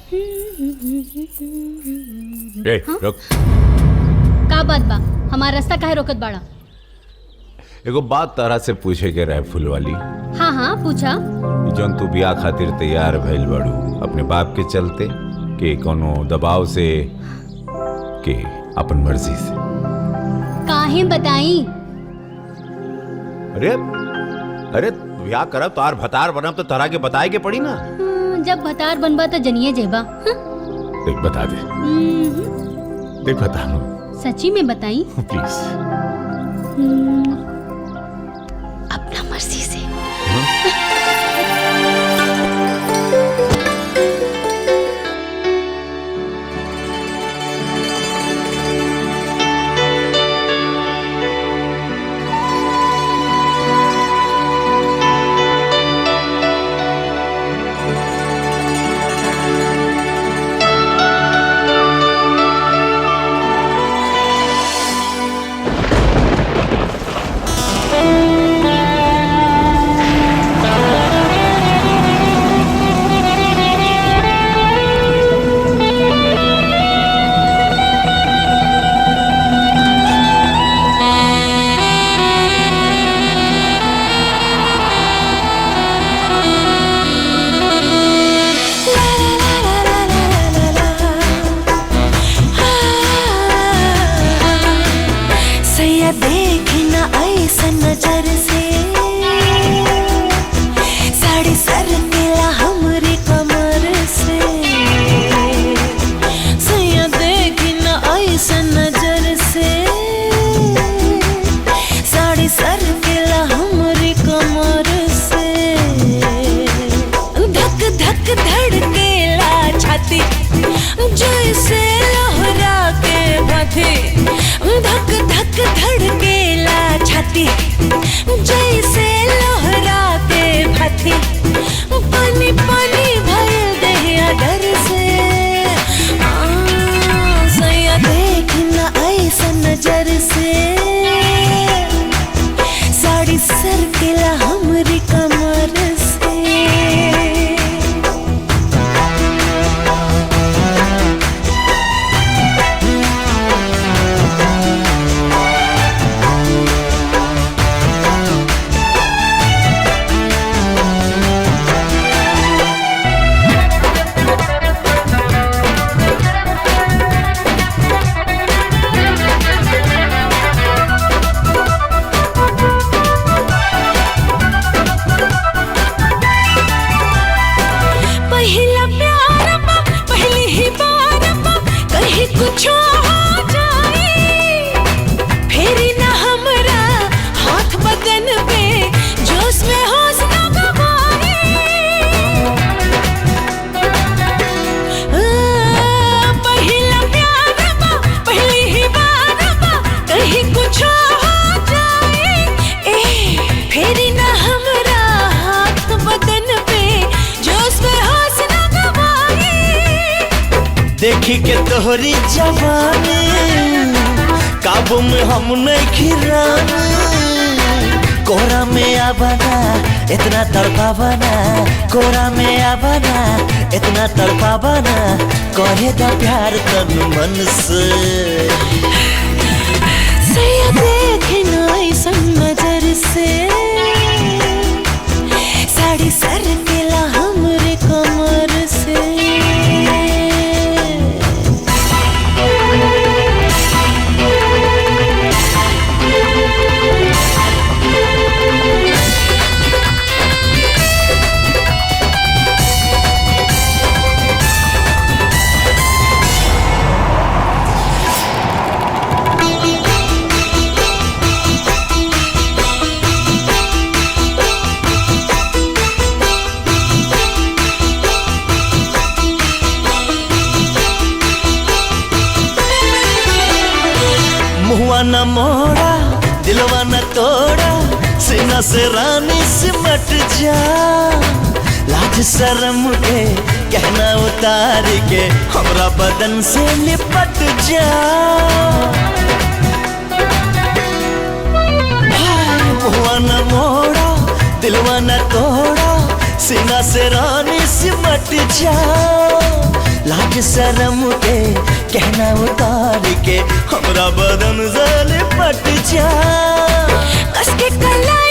ए, रुक। का बात बा? हमारा रास्ता काहे रोकत बाड़ा? एगो बात तारा से पूछे के रहे फूल वाली। हाँ हाँ पूछा। जौन तू बियाह खातिर तैयार भइल बाड़ू अपने बाप के चलते के कोनो दबाव से के अपन मर्जी से? काहे बताई? अरे अरे ब्याह करब तार भतार बनब तो तारा के बताए के पड़ी ना। जब भतार बनबा तो जनिए जेबा। देख बता दे। देख बता सच्ची में बताई प्लीज। अपना मर्जी से। देखी के तोहरी जवानी काबू में हम नहीं खिरानी। कोरा में आबना इतना तड़पावना, कोरा में आबना इतना तड़पावना, करे दा प्यार तन मन से। देखे ऐसन नजर से साड़ी सर केला हमरे कमर से। मुआ न मोड़ा दिलवा न तोड़ा, सीना से रानी सिमट जा। लाज शर्म के कहना उतार के हमरा बदन से लिपट जा। मुआ न मोड़ा दिलवा न तोड़ा, सीना से रानी सिमट जा। लाज शरम के कहना उतार के हमरा बदन से लिपट जा, कस के कलाई